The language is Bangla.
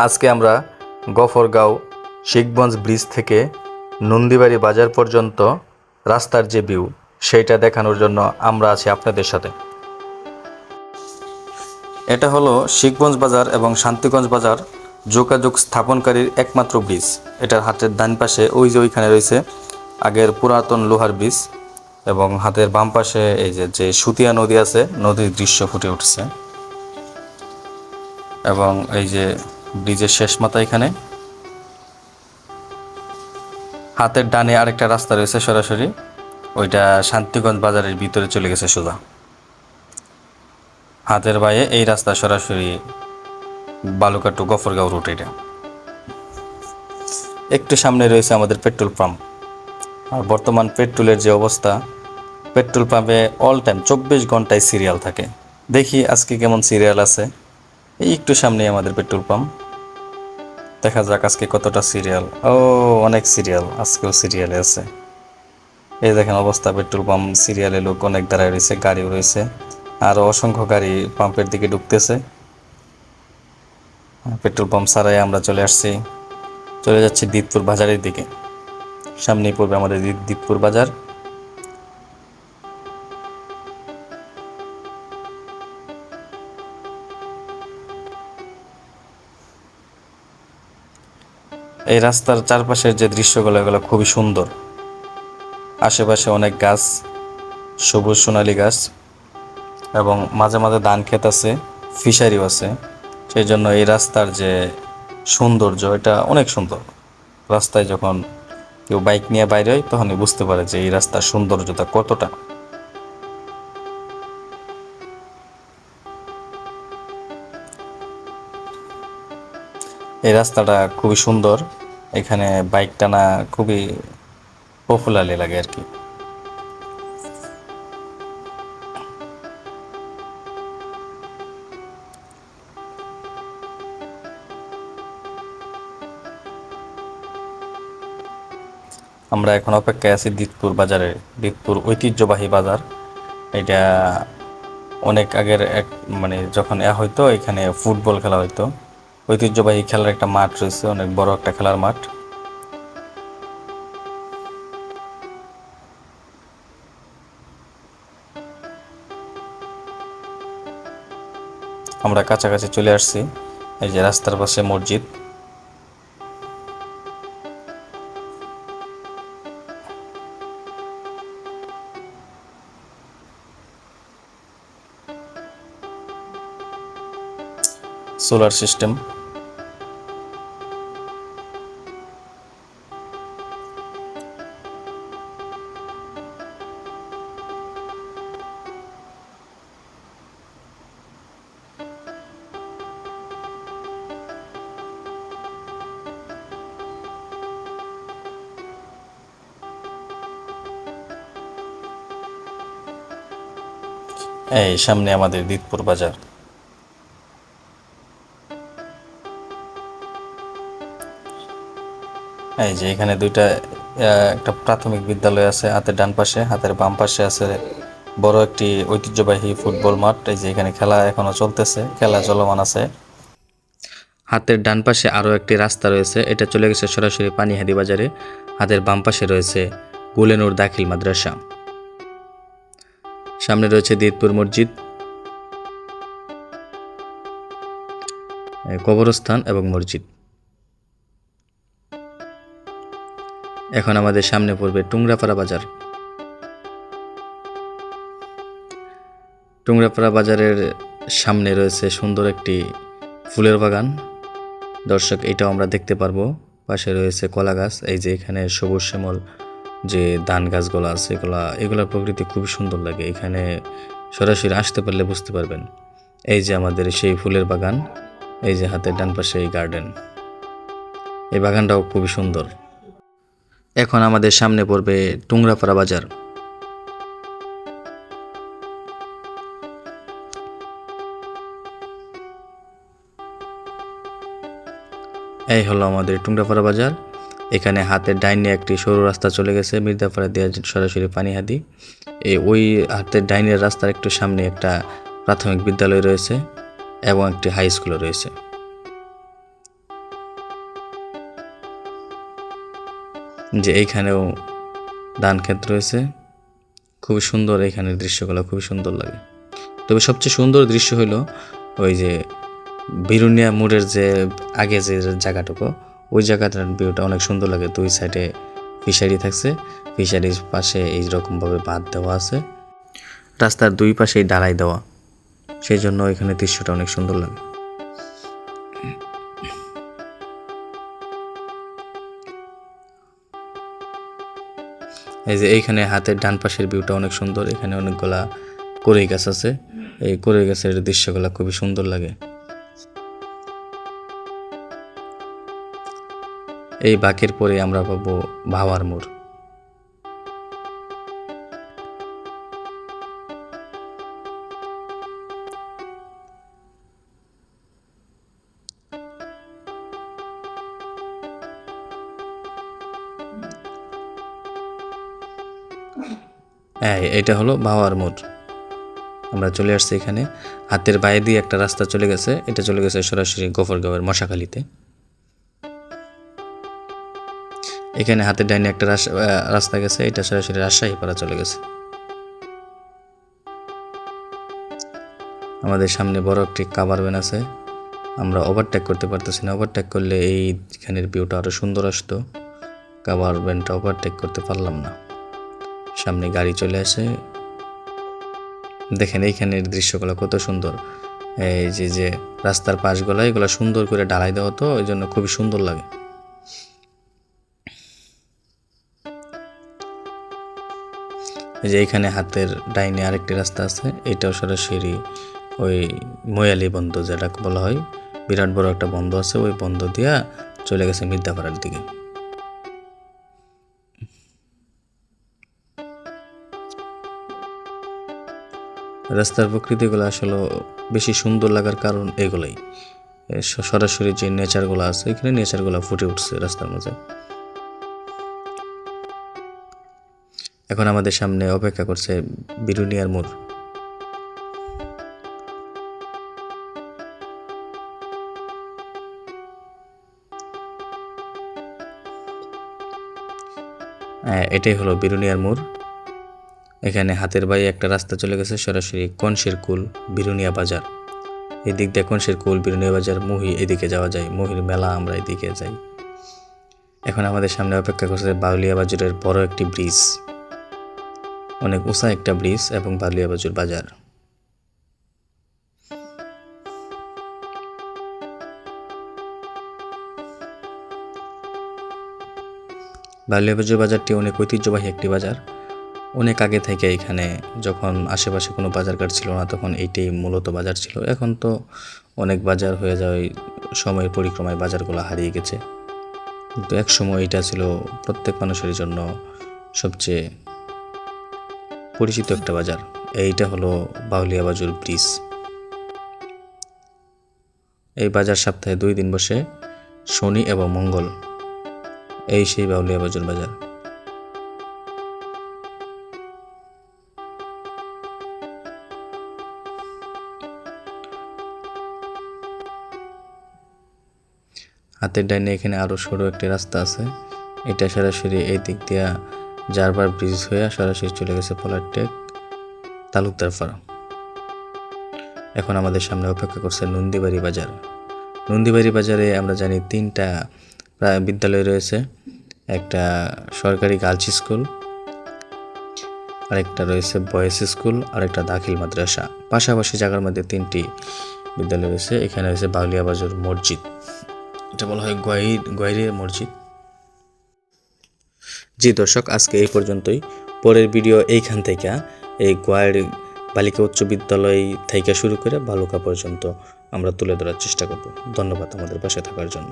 আজকে আমরা গফরগাঁও শিখগঞ্জ ব্রিজ থেকে নন্দীবাড়ি বাজার পর্যন্ত রাস্তার যে ভিউ সেইটা দেখানোর জন্য আমরা আছি আপনাদের সাথে। এটা হলো শিখগঞ্জ বাজার এবং শান্তিগঞ্জ বাজার যোগাযোগ স্থাপনকারীর একমাত্র ব্রিজ। এটার হাতের ডান পাশে ওই যে ওইখানে রয়েছে আগের পুরাতন লোহার ব্রিজ এবং হাতের বাম পাশে এই যে সুতিয়া নদী আছে, নদীর দৃশ্য ফুটে উঠছে। এবং এই যে ব্রিজের শেষ মাথা এখানে হাতের ডানে আরেকটা রাস্তা রয়েছে সরাসরি, ওইটা শান্তিগঞ্জ বাজারের ভিতরে চলে গেছে সোজা। হাতের বাইরে এই রাস্তা সরাসরি বালুকা টু গফরগাঁও রুট। এটা একটু সামনে রয়েছে আমাদের পেট্রোল পাম্প। আর বর্তমান পেট্রোলের যে অবস্থা, পেট্রোল পাম্পে অল টাইম 24 ঘন্টায় সিরিয়াল থাকে। দেখি আজকে কেমন সিরিয়াল আছে। এই একটু সামনেই আমাদের পেট্রোল পাম্প, দেখা যাক আজকে কতটা সিরিয়াল। ও অনেক সিরিয়াল, আজকেও সিরিয়ালে আছে। এই দেখেন অবস্থা, পেট্রোল পাম্প সিরিয়ালে লোক অনেক দাঁড়ায় রয়েছে, গাড়িও রয়েছে, আরও অসংখ্য গাড়ি পাম্পের দিকে ঢুকতেছে। পেট্রোল পাম্প ছাড়াই আমরা চলে যাচ্ছি দিতপুর বাজারের দিকে। সামনেই পড়বে আমাদের দিতপুর বাজার। এই রাস্তার চারপাশের যে দৃশ্যগুলো এগুলো খুবই সুন্দর। আশেপাশে অনেক গাছ, সবুজ সোনালী গাছ, এবং মাঝে মাঝে ধান ক্ষেত আছে, ফিশারিও আছে। সেই জন্য এই রাস্তার যে সৌন্দর্য, এটা অনেক সুন্দর। রাস্তায় যখন কেউ বাইক নিয়ে বাইরে হয় তখনই বুঝতে পারে যে এই রাস্তার সৌন্দর্যতা কতটা। এই রাস্তাটা খুবই সুন্দর, এখানে বাইক টানা খুবই পপুলারলি লাগে আর কি। আমরা এখন অপেক্ষায় আছি দিতপুর বাজারে। দিতপুর ঐতিহ্যবাহী বাজার। এটা অনেক আগের যখন হয়তো এখানে ফুটবল খেলা হইতো। ঐতিহ্যবাহী খেলার একটা মাঠ রয়েছে, অনেক বড় একটা খেলার মাঠ। আমরা কাছাকাছি চলে আসছি। এই যে রাস্তার পাশে মসজিদ। Solar system. এই সামনে আমাদের দিতপুর বাজার। এই যে এখানে একটা প্রাথমিক বিদ্যালয় আছে হাতের ডান পাশে, হাতের বাম পাশে আছে বড় একটি ঐতিহ্যবাহী ফুটবল মাঠ। এই যে এখানে খেলা এখনো চলতেছে, খেলা চলমান আছে। হাতের ডান পাশে আরও একটি রাস্তা রয়েছে, এটা চলে গেছে সরাসরি পানিহাটি বাজারে। হাতের বাম পাশে রয়েছে গুলেনুর দাখিল মাদ্রাসা। সামনে রয়েছে দিতপুর মসজিদ, কবরস্থান এবং মসজিদ। এখন আমাদের সামনে পড়বে টুংরাপাড়া বাজার। টুংরাপাড়া বাজারের সামনে রয়েছে সুন্দর একটি ফুলের বাগান। দর্শক, এটাও আমরা দেখতে পারবো। পাশে রয়েছে কলা গাছ। এই যে এখানে সবুজ শ্যামল যে ধান গাছগুলো আছে, এগুলোর প্রকৃতি খুবই সুন্দর লাগে। এখানে সরাসরি আসতে পারলে বুঝতে পারবেন। এই যে আমাদের সেই ফুলের বাগান, এই যে হাতের ডান পাশে এই গার্ডেন, এই বাগানটাও খুবই সুন্দর। এখন আমাদের সামনে পড়বে টুংরাপাড়া বাজার। এই হলো আমাদের টুংরাপাড়া বাজার। এখানে হাতের ডাইনে একটি সরু রাস্তা চলে গেছে মির্জাপাড়া দিয়ে সরাসরি পানিহাটি। ওই হাতের ডাইনের রাস্তার একটু সামনে একটা প্রাথমিক বিদ্যালয় রয়েছে এবং একটি হাই স্কুলও রয়েছে। যে এইখানেও ধান ক্ষেত রয়েছে, খুবই সুন্দর। এখানের দৃশ্যগুলো খুবই সুন্দর লাগে। তবে সবচেয়ে সুন্দর দৃশ্য হলো ওই যে বিরুনিয়া মোড়ের যে আগে যে জায়গাটুকু, ওই জায়গাটার ভিউটা অনেক সুন্দর লাগে। দুই সাইডে ফিশারি থাকছে, ফিশারির পাশে এইরকমভাবে বাঁধ দেওয়া আছে, রাস্তার দুই পাশেই ডালাই দেওয়া, সেই জন্য এখানে দৃশ্যটা অনেক সুন্দর লাগে। এই যে এইখানে হাতের ডান পাশের ভিউটা অনেক সুন্দর। এখানে অনেকগুলা কড়ই গাছ আছে, এই কড়ই গাছের দৃশ্যগুলো খুবই সুন্দর লাগে। এই বাঁকের পরে আমরা পাবো ভাওয়ার মোড়। হ্যাঁ, এটা হলো ভাওয়ার মোড়। আমরা চলে আসছি এখানে। হাতের বাইরে দিয়ে একটা রাস্তা চলে গেছে, এটা চলে গেছে সরাসরি গফরগাঁওয়ের মশাখালীতে। এখানে হাতের ডাইনে একটা রাস্তা গেছে, এটা সরাসরি রাজশাহী পাড়া চলে গেছে। আমাদের সামনে বড় একটি কাভার ভ্যান আছে, আমরা ওভারটেক করতে পারতেছি না। ওভারটেক করলে এইখানের ভিউটা আরো সুন্দর আসতো। কাভার ভ্যানটা ওভারটেক করতে পারলাম না। সামনে গাড়ি চলে আসে, দেখেন এইখানের দৃশ্যগুলো কত সুন্দর। এই যে রাস্তার পাশগুলো এগুলো সুন্দর করে ঢালাই দেওয়া, তো ওই জন্য খুবই সুন্দর লাগে। এই যে এইখানে হাতের ডাইনে আরেকটি রাস্তা আছে, এটাও সরাসরি ওই ময়ালি বন্ধ যেটা বলা হয়, বিরাট বড় একটা বন্ধ আছে, ওই বন্ধ দিয়া চলে গেছে মির্জাপাড়ার দিকে। রাস্তার প্রকৃতিগুলো আসলে বেশি সুন্দর লাগার কারণ এগুলোই, সরাসরি যে নেচারগুলো আছে এখানে নেচারগুলো ফুটে উঠছে রাস্তার মাঝে। এখন আমাদের সামনে অপেক্ষা করছে বিরুনিয়ার মোড়। এটাই হলো বিরুনিয়ার মোড়। এখানে হাতের বাই একটা রাস্তা চলে গেছে সরাসরি কনশের কুল বিরুনিয়া বাজার। এদিক দিয়ে কনশের কুল বিরুনিয়া বাজার মহি, এদিকে যাওয়া যায়, মহির মেলা আমরা এদিকে যাই। এখন আমাদের সামনে অপেক্ষা করছে বাউলিয়া বাজারের বড় একটি ব্রিজ, অনেক উঁচা একটা ব্রিজ, এবং বাউলিয়া বাজার বাজার। বাউলিয়া বাজার বাজারটি অনেক ঐতিহ্যবাহী একটি বাজার। অনেক আগে থেকে এখানে যখন আশেপাশে কোনো বাজারঘাট ছিল না, তখন এইটাই মূলত বাজার ছিল। এখন তো অনেক বাজার হয়ে যায়, সময়ের পরিক্রমায় বাজারগুলো হারিয়ে গেছে, কিন্তু এক সময় এটা ছিল প্রত্যেক মানুষের জন্য সবচেয়ে পরিচিত একটা বাজার। এইটা হলো বাউলিয়া বাজার ব্রিজ। এই বাজার সপ্তাহে 2 দিন বসে, শনি এবং মঙ্গল। এই সেই বাউলিয়া বাজার বাজার। হাতের ডাইনে এখানে আরো সরু একটি রাস্তা আছে, এটা সরাসরি এই দিক দিয়া জারবার ব্রিজ হয়ে সরাসরি চলে গেছে পলারটেক তালুকদার ফার্ম। এখন আমাদের সামনে অপেক্ষা করছে নন্দীবাড়ি বাজার। নন্দীবাড়ি বাজারে আমরা জানি 3টা প্রায় বিদ্যালয় রয়েছে, একটা সরকারি গার্লস স্কুল, আরেকটা রয়েছে বয়েজ স্কুল, আরেকটা দাখিল মাদ্রাসা। পাশাপাশি জায়গার মধ্যে 3টি বিদ্যালয় রয়েছে। এখানে রয়েছে বাউলিয়া বাজার মসজিদ, এটা বলা হয় গোয়াইরিয়া মসজিদ। জি দর্শক, আজকে এই পর্যন্তই। পরের ভিডিও এইখান থেকে এই গোয়াইর বালিকা উচ্চ বিদ্যালয় থেকে শুরু করে বালুকা পর্যন্ত আমরা তুলে ধরার চেষ্টা করব। ধন্যবাদ আমাদের পাশে থাকার জন্য।